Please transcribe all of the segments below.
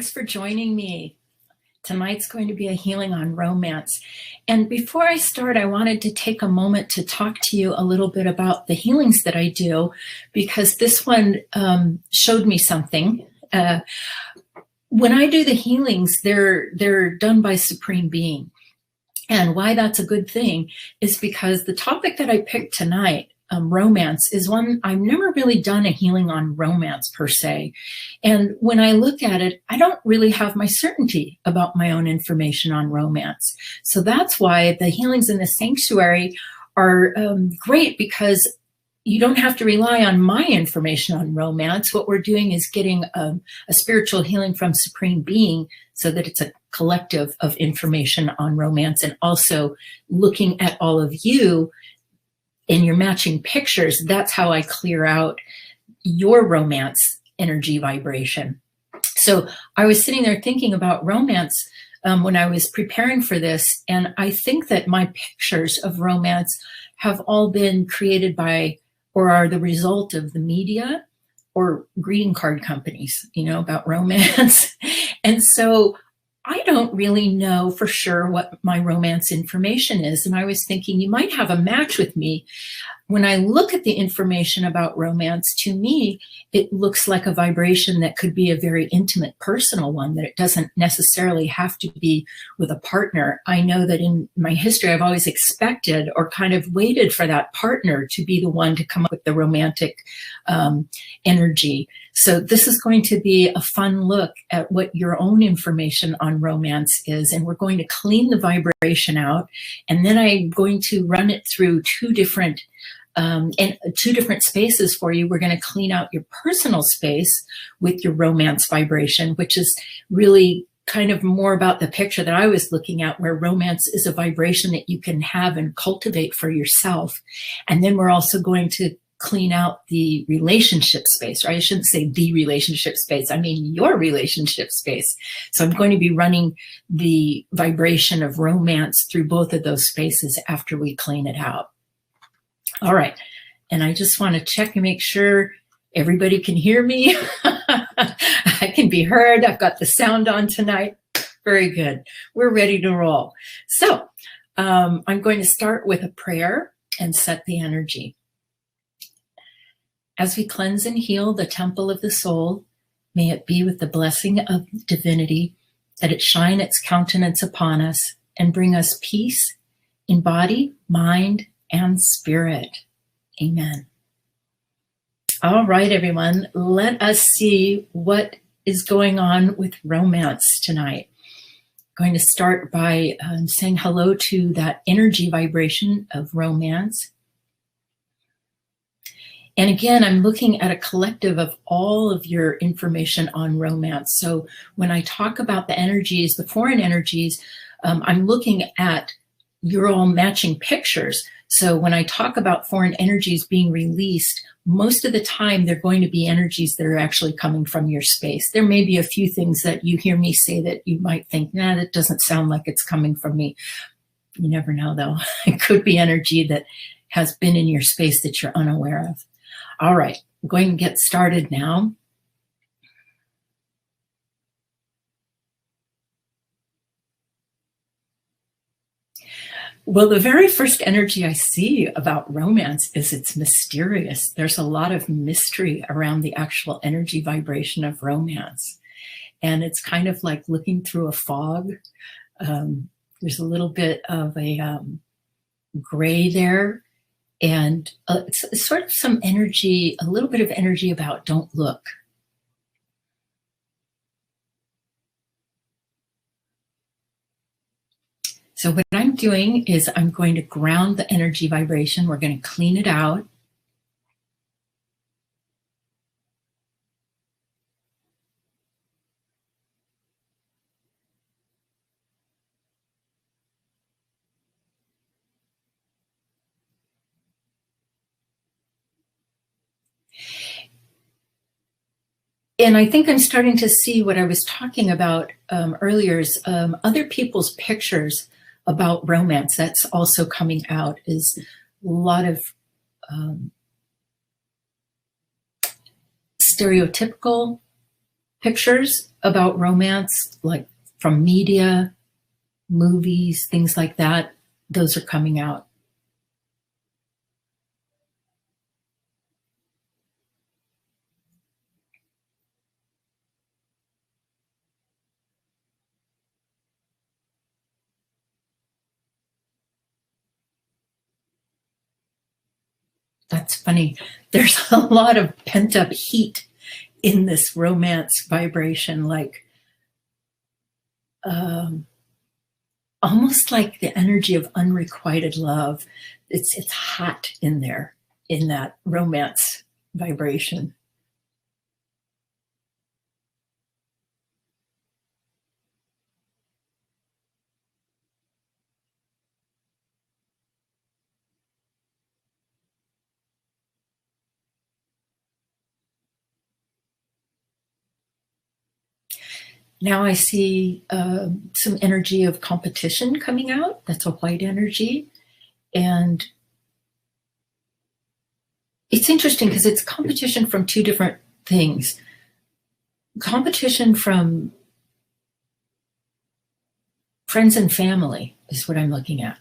Thanks for joining me. Tonight's going to be a healing on romance. And before I start, I wanted to take a moment to talk to you a little bit about the healings that I do, because this one showed me something. When I do the healings, they're done by Supreme Being. And why that's a good thing is because the topic that I picked tonight, romance, is one I've never really done a healing on romance per se. And when I look at it, I don't really have my certainty about my own information on romance. So that's why the healings in the sanctuary are great, because you don't have to rely on my information on romance. What we're doing is getting a spiritual healing from Supreme Being so that it's a collective of information on romance, and also looking at all of you in your matching pictures. That's how I clear out your romance energy vibration. So I was sitting there thinking about romance when I was preparing for this, and I think that my pictures of romance have all been created by, or are the result of, the media or greeting card companies, about romance. And so I don't really know for sure what my romance information is. And I was thinking you might have a match with me. When I look at the information about romance, to me, it looks like a vibration that could be a very intimate, personal one, that it doesn't necessarily have to be with a partner. I know that in my history, I've always expected or kind of waited for that partner to be the one to come up with the romantic energy. So this is going to be a fun look at what your own information on romance is. And we're going to clean the vibration out. And then I'm going to run it through two different spaces for you. We're going to clean out your personal space with your romance vibration, which is really kind of more about the picture that I was looking at, where romance is a vibration that you can have and cultivate for yourself. And then we're also going to clean out the relationship space, or I shouldn't say the relationship space, I mean your relationship space. So I'm going to be running the vibration of romance through both of those spaces after we clean it out. All right, and I just want to check and make sure everybody can hear me. I can be heard. I've got the sound on tonight. Very good. We're ready to roll. So I'm going to start with a prayer and set the energy. As we cleanse and heal the temple of the soul, may it be with the blessing of divinity, that it shine its countenance upon us and bring us peace in body, mind, and spirit. Amen. All right, everyone, let us see what is going on with romance tonight. I'm going to start by saying hello to that energy vibration of romance. And again, I'm looking at a collective of all of your information on romance. So when I talk about the energies, the foreign energies, I'm looking at your all matching pictures. So when I talk about foreign energies being released, most of the time they're going to be energies that are actually coming from your space. There may be a few things that you hear me say that you might think, nah, that doesn't sound like it's coming from me. You never know, though. It could be energy that has been in your space that you're unaware of. All right, I'm going to get started now. Well, the very first energy I see about romance is it's mysterious. There's a lot of mystery around the actual energy vibration of romance. And it's kind of like looking through a fog. There's a little bit of a gray there. And it's sort of some energy, a little bit of energy about don't look. So what I'm doing is I'm going to ground the energy vibration. We're going to clean it out. And I think I'm starting to see what I was talking about earlier is other people's pictures about romance. That's also coming out, is a lot of stereotypical pictures about romance, like from media, movies, things like that, those are coming out. That's funny. There's a lot of pent up heat in this romance vibration, like um, almost like the energy of unrequited love. It's hot in there in that romance vibration. Now I see some energy of competition coming out. That's a white energy. And it's interesting because it's competition from two different things. Competition from friends and family is what I'm looking at.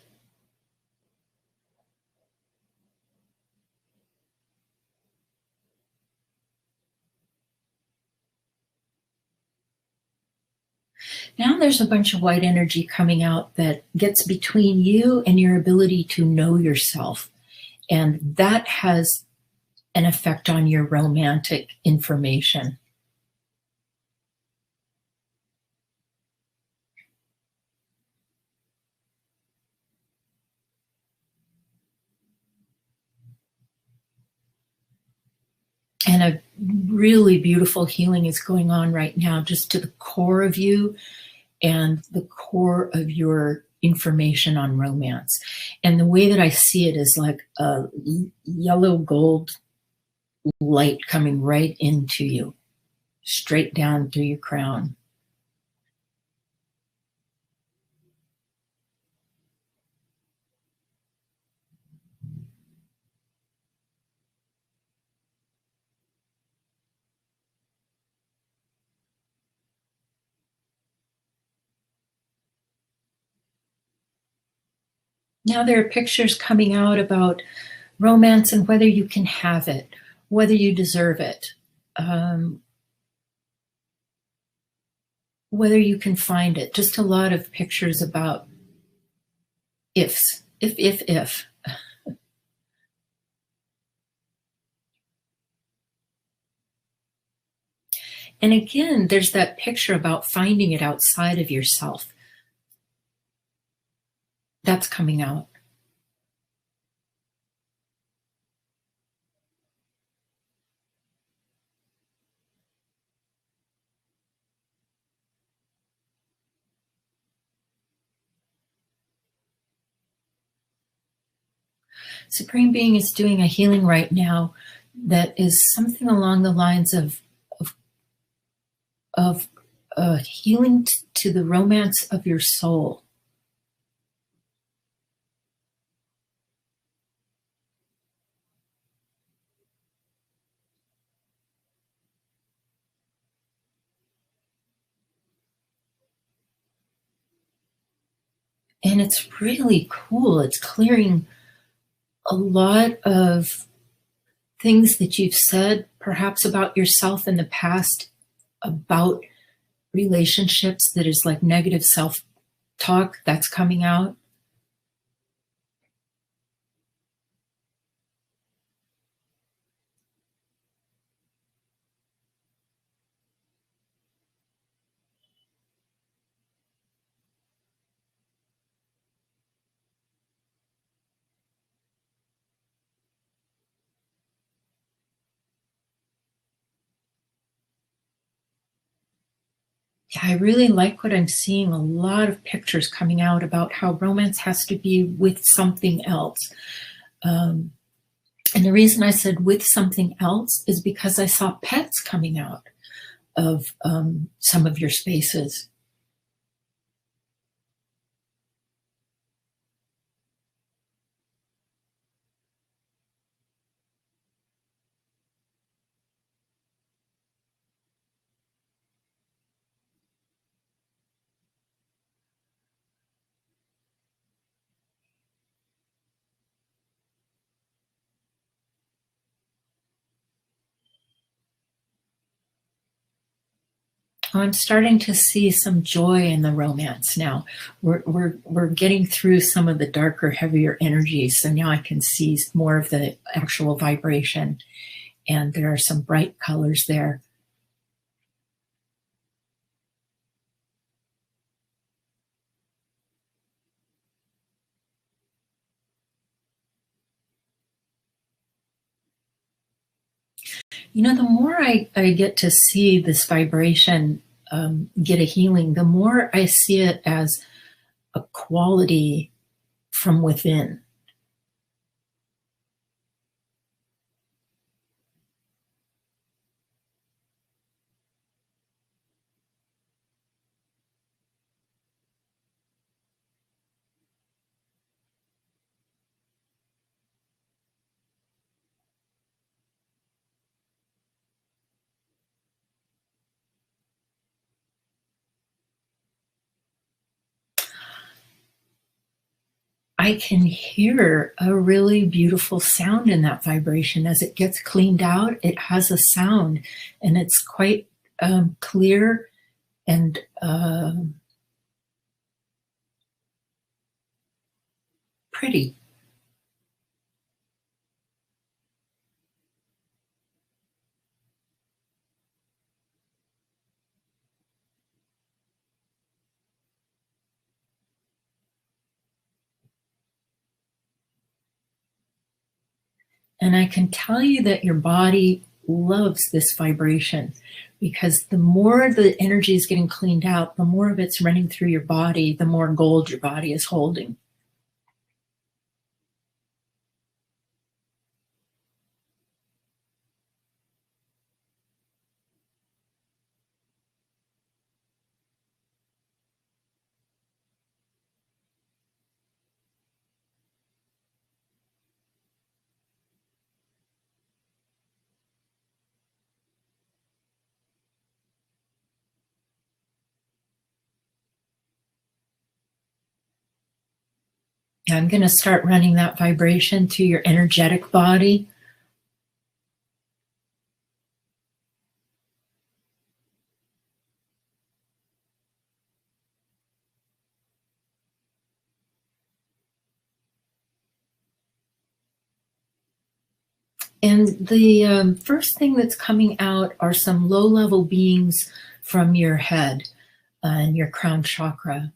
Now there's a bunch of white energy coming out that gets between you and your ability to know yourself. And that has an effect on your romantic information. And a really beautiful healing is going on right now, just to the core of you and the core of your information on romance. And the way that I see it is like a yellow gold light coming right into you, straight down through your crown. Now there are pictures coming out about romance and whether you can have it, whether you deserve it, um, whether you can find it. Just a lot of pictures about ifs, if. And again, there's that picture about finding it outside of yourself. That's coming out. Supreme Being is doing a healing right now that is something along the lines of healing to the romance of your soul. And it's really cool. It's clearing a lot of things that you've said, perhaps about yourself in the past, about relationships, that is like negative self talk that's coming out. Yeah, I really like what I'm seeing. A lot of pictures coming out about how romance has to be with something else. Um, and the reason I said with something else is because I saw pets coming out of some of your spaces. I'm starting to see some joy in the romance now. We're getting through some of the darker, heavier energies, so now I can see more of the actual vibration, and there are some bright colors there. You know, the more I get to see this vibration get a healing, the more I see it as a quality from within. I can hear a really beautiful sound in that vibration. As it gets cleaned out, it has a sound, and it's quite clear and pretty. And I can tell you that your body loves this vibration, because the more the energy is getting cleaned out, the more of it's running through your body, the more gold your body is holding. I'm going to start running that vibration to your energetic body. And the first thing that's coming out are some low level beings from your head and your crown chakra.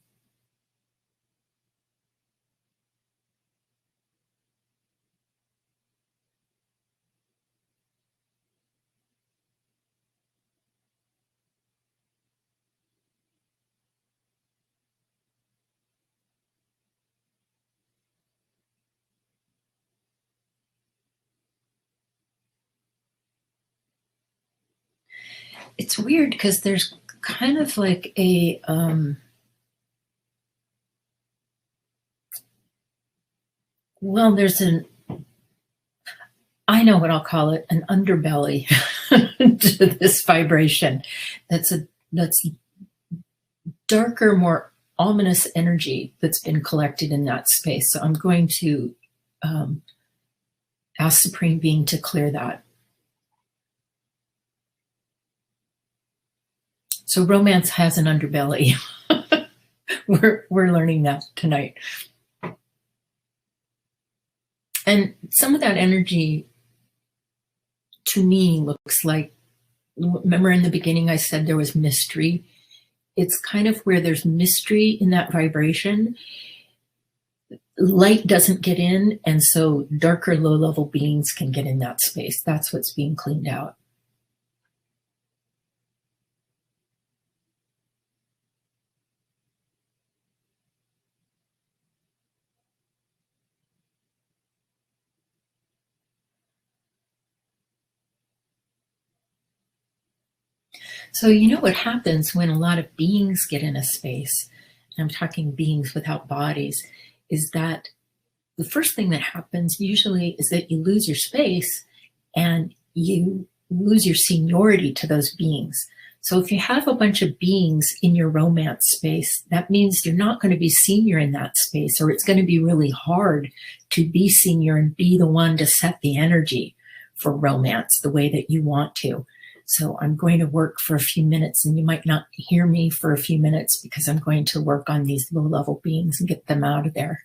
It's weird because there's kind of like a well, there's an, I know what I'll call it, an underbelly to this vibration. That's darker, more ominous energy that's been collected in that space. So I'm going to ask Supreme Being to clear that. So romance has an underbelly. We're learning that tonight. And some of that energy to me looks like, remember in the beginning I said there was mystery? It's kind of where there's mystery in that vibration. Light doesn't get in, and so darker low-level beings can get in that space. That's what's being cleaned out. So you know what happens when a lot of beings get in a space, and I'm talking beings without bodies, is that the first thing that happens usually is that you lose your space and you lose your seniority to those beings. So if you have a bunch of beings in your romance space, that means you're not going to be senior in that space, or it's going to be really hard to be senior and be the one to set the energy for romance the way that you want to. So I'm going to work for a few minutes, and you might not hear me for a few minutes because I'm going to work on these low-level beings and get them out of there.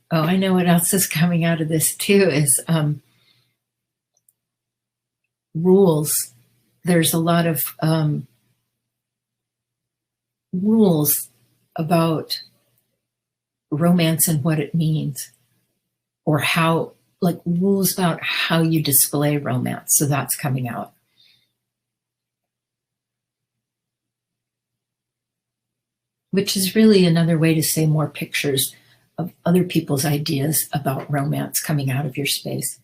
Oh, I know what else is coming out of this too is rules. There's a lot of rules about romance and what it means, or how, like rules about how you display romance. So that's coming out. Which is really another way to say more pictures of other people's ideas about romance coming out of your space.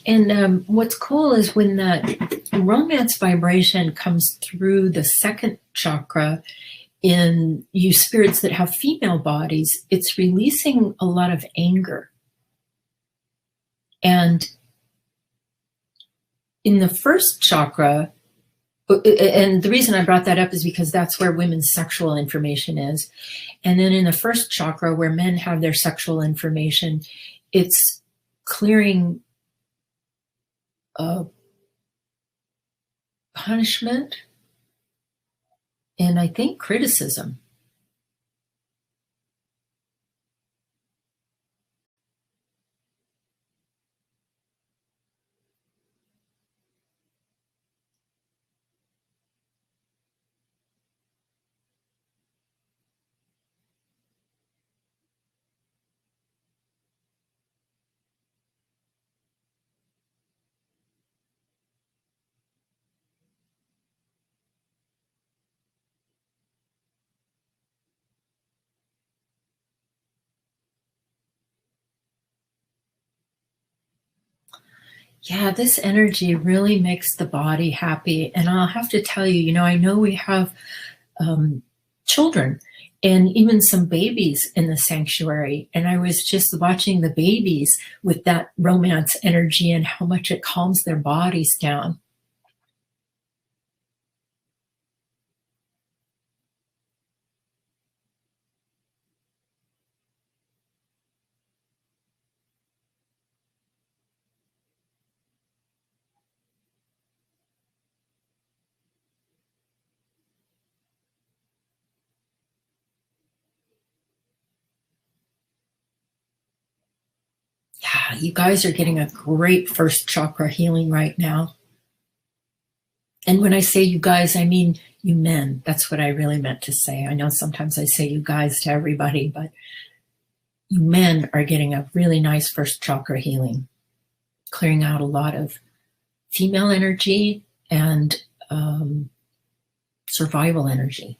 And what's cool is when that romance vibration comes through the second chakra in you spirits that have female bodies, it's releasing a lot of anger. And in the first chakra, and the reason I brought that up is because that's where women's sexual information is. And then in the first chakra, where men have their sexual information, it's clearing punishment and I think criticism. Yeah, this energy really makes the body happy. And I'll have to tell you, I know we have children and even some babies in the sanctuary. And I was just watching the babies with that romance energy and how much it calms their bodies down. Yeah, you guys are getting a great first chakra healing right now. And when I say you guys, I mean you men. That's what I really meant to say. I know sometimes I say you guys to everybody, but you men are getting a really nice first chakra healing, clearing out a lot of female energy and survival energy.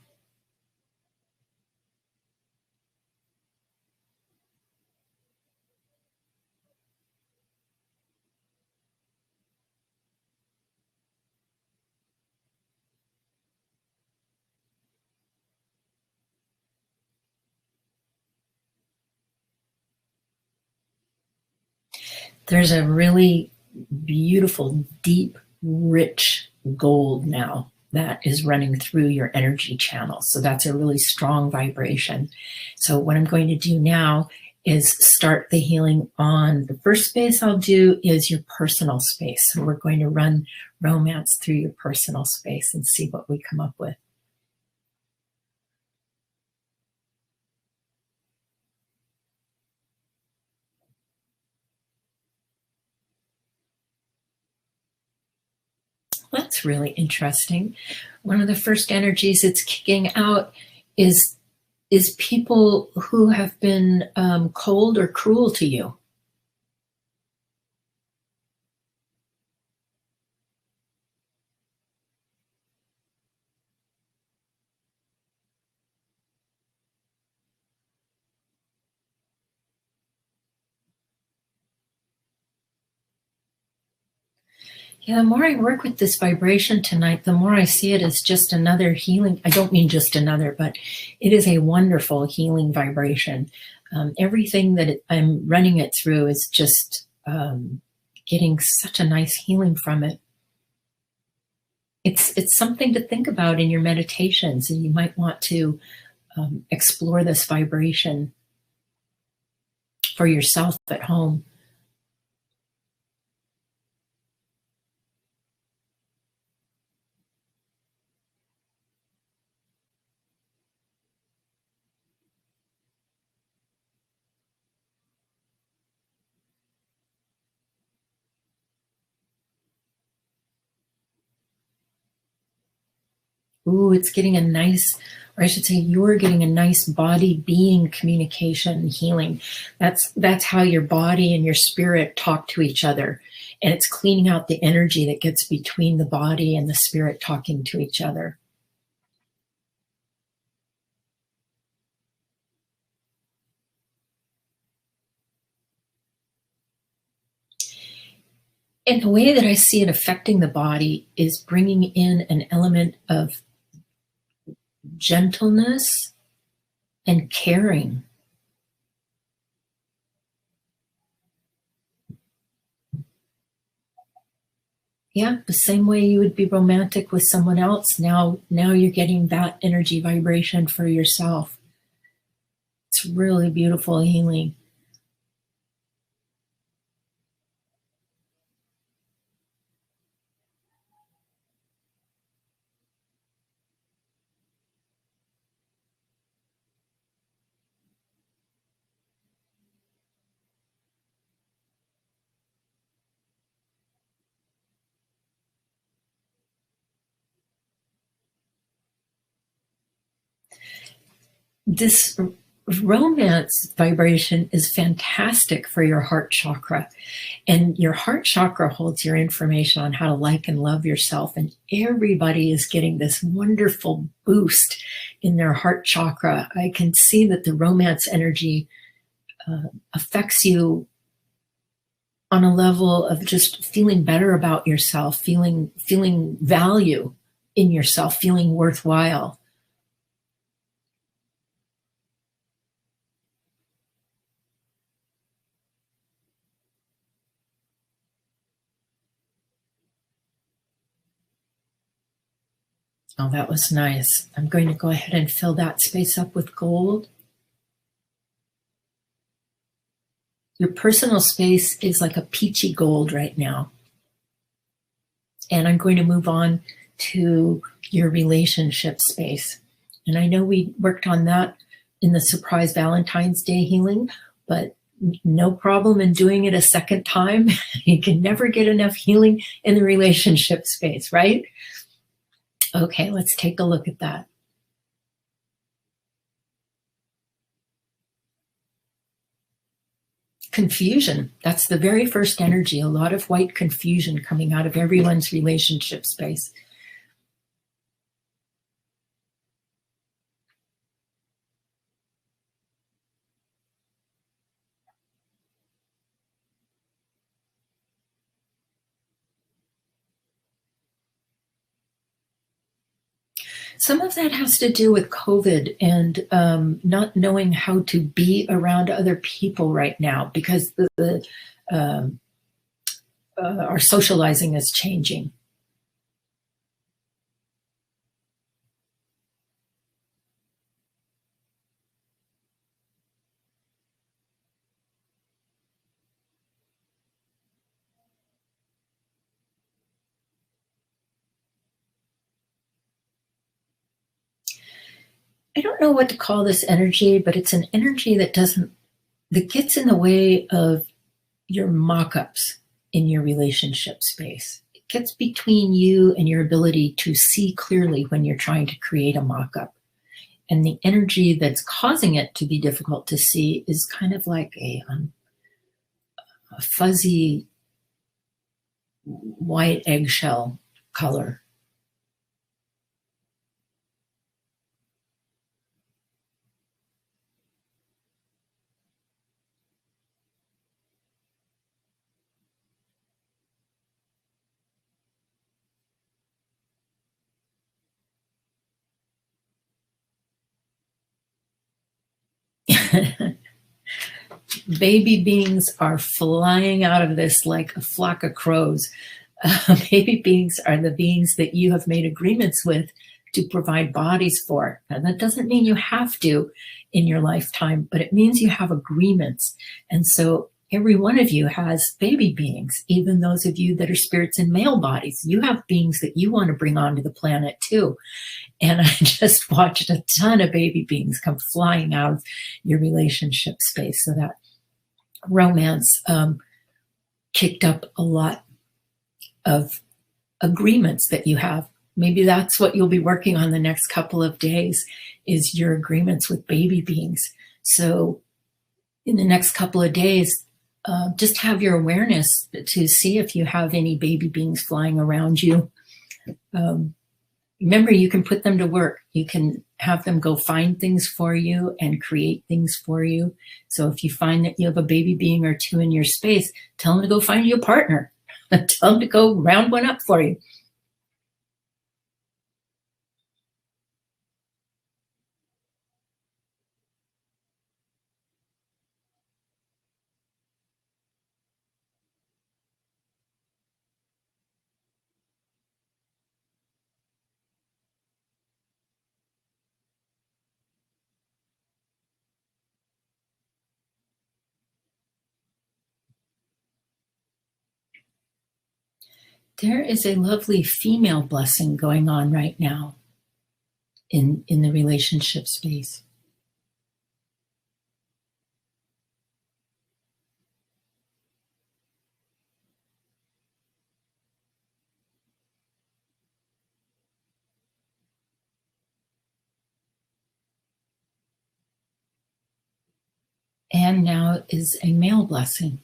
There's a really beautiful, deep, rich gold now that is running through your energy channels. So that's a really strong vibration. So what I'm going to do now is start the healing on the first space I'll do is your personal space. So we're going to run romance through your personal space and see what we come up with. that's really interesting. One of the first energies it's kicking out is people who have been cold or cruel to you. Yeah, the more I work with this vibration tonight, the more I see it as just another healing. I don't mean just another, but it is a wonderful healing vibration. Everything that I'm running it through is just getting such a nice healing from it. It's something to think about in your meditations, and you might want to explore this vibration for yourself at home. Ooh, it's getting a nice, or I should say, you're getting a nice body being communication and healing. That's how your body and your spirit talk to each other. And it's cleaning out the energy that gets between the body and the spirit talking to each other. And the way that I see it affecting the body is bringing in an element of gentleness and caring. Yeah, the same way you would be romantic with someone else, now you're getting that energy vibration for yourself. It's really beautiful healing. This romance vibration is fantastic for your heart chakra. And your heart chakra holds your information on how to like and love yourself. And everybody is getting this wonderful boost in their heart chakra. I can see that the romance energy affects you on a level of just feeling better about yourself, feeling value in yourself, feeling worthwhile. Oh, that was nice. I'm going to go ahead and fill that space up with gold. Your personal space is like a peachy gold right now. And I'm going to move on to your relationship space. And I know we worked on that in the surprise Valentine's Day healing, but no problem in doing it a second time. You can never get enough healing in the relationship space, right? Okay, let's take a look at that. Confusion. That's the very first energy. A lot of white confusion coming out of everyone's relationship space. Some of that has to do with COVID and not knowing how to be around other people right now because our socializing is changing. I don't know what to call this energy, but it's an energy that gets in the way of your mock-ups in your relationship space. gets between you and your ability to see clearly when you're trying to create a mock-up. And the energy that's causing it to be difficult to see is kind of like a fuzzy white eggshell color. Baby beings are flying out of this like a flock of crows. Baby beings are the beings that you have made agreements with to provide bodies for. And that doesn't mean you have to in your lifetime, but it means you have agreements. And so every one of you has baby beings, even those of you that are spirits in male bodies. You have beings that you want to bring onto the planet too. And I just watched a ton of baby beings come flying out of your relationship space. So that romance kicked up a lot of agreements that you have. Maybe that's what you'll be working on the next couple of days, is your agreements with baby beings. So in the next couple of days, just have your awareness to see if you have any baby beings flying around you. Remember, you can put them to work. You can have them go find things for you and create things for you. So if you find that you have a baby being or two in your space, tell them to go find you a partner. Tell them to go round one up for you. There is a lovely female blessing going on right now in the relationship space. And now is a male blessing.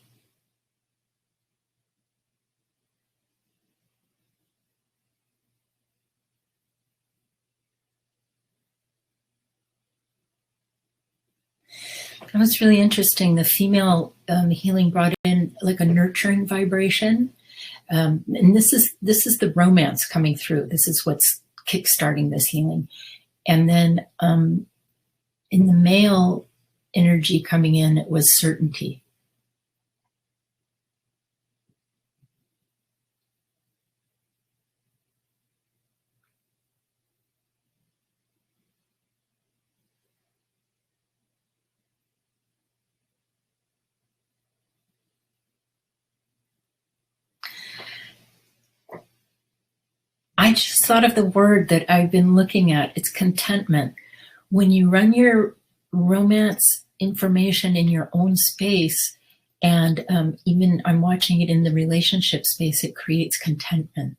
That was really interesting. The female healing brought in like a nurturing vibration, and this is the romance coming through. This is what's kickstarting this healing. And then in the male energy coming in, it was certainty. I just thought of the word that I've been looking at. It's contentment. When you run your romance information in your own space, and even I'm watching it in the relationship space, it creates contentment.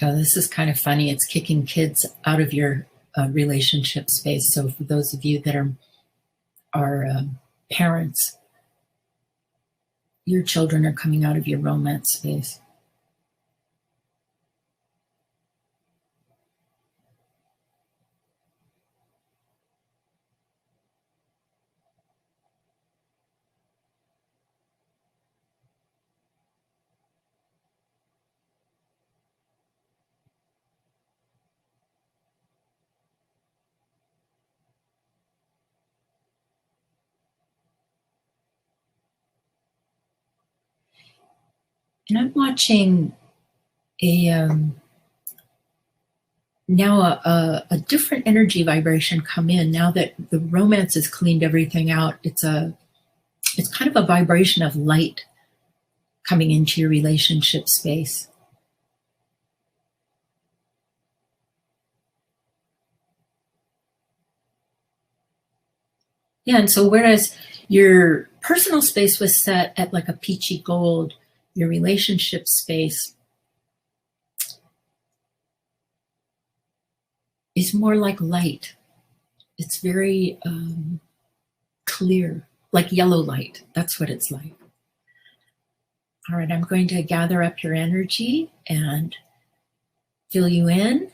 Oh, this is kind of funny. It's kicking kids out of your relationship space. So for those of you that are parents, your children are coming out of your romance space. And I'm watching a now a different energy vibration come in now that the romance has cleaned everything out. It's kind of a vibration of light coming into your relationship space. Yeah, and so whereas your personal space was set at like a peachy gold, your relationship space is more like light. It's very clear, like yellow light. That's what it's like. All right, I'm going to gather up your energy and fill you in.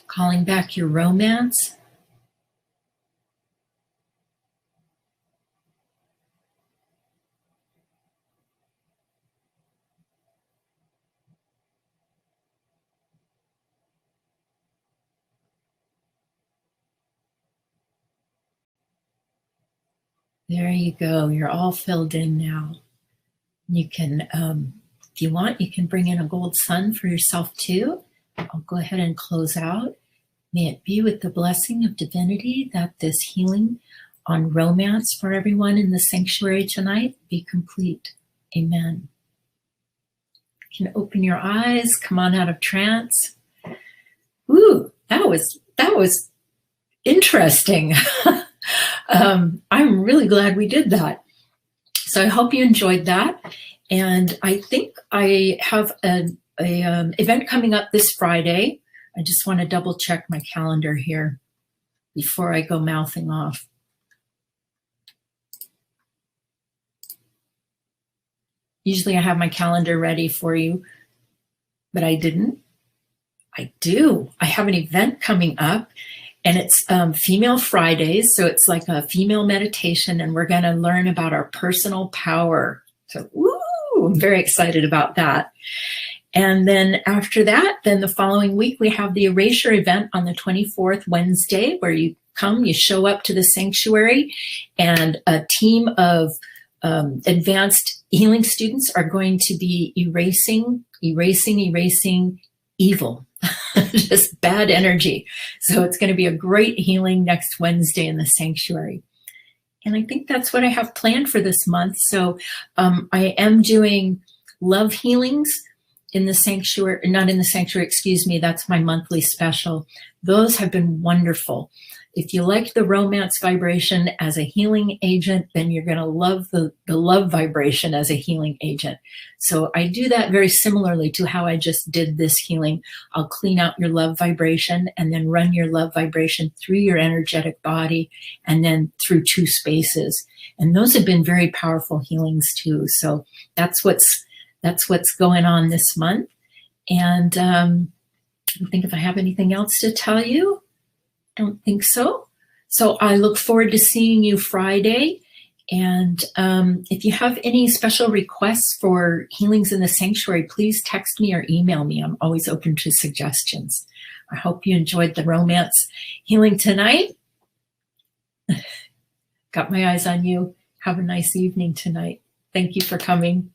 Calling back your romance. There you go. You're all filled in now. You can, if you want, you can bring in a gold sun for yourself too. I'll go ahead and close out. May it be with the blessing of divinity that this healing on romance for everyone in the sanctuary tonight be complete. Amen. You can open your eyes, come on out of trance. Ooh, that was interesting. I'm really glad we did that. So I hope you enjoyed that. And I think I have an event coming up this Friday. I just want to double check my calendar here before I go mouthing off. Usually I have my calendar ready for you, but I didn't. I do. I have an event coming up, and it's Female Fridays. So it's like a female meditation, and we're going to learn about our personal power. So, woo, I'm very excited about that. And then after that, then the following week, we have the Erasure event on the 24th, Wednesday, where you come, you show up to the sanctuary, and a team of advanced healing students are going to be erasing evil, just bad energy. So it's going to be a great healing next Wednesday in the sanctuary. And I think that's what I have planned for this month. So I am doing love healings in the sanctuary, not in the sanctuary, excuse me, that's my monthly special. Those have been wonderful. If you like the romance vibration as a healing agent, then you're going to love the love vibration as a healing agent. So I do that very similarly to how I just did this healing. I'll clean out your love vibration and then run your love vibration through your energetic body and then through 2 spaces. And those have been very powerful healings too. So that's what's going on this month. And I think if I have anything else to tell you, I don't think so. So I look forward to seeing you Friday. And if you have any special requests for healings in the sanctuary, please text me or email me. I'm always open to suggestions. I hope you enjoyed the romance healing tonight. Got my eyes on you. Have a nice evening tonight. Thank you for coming.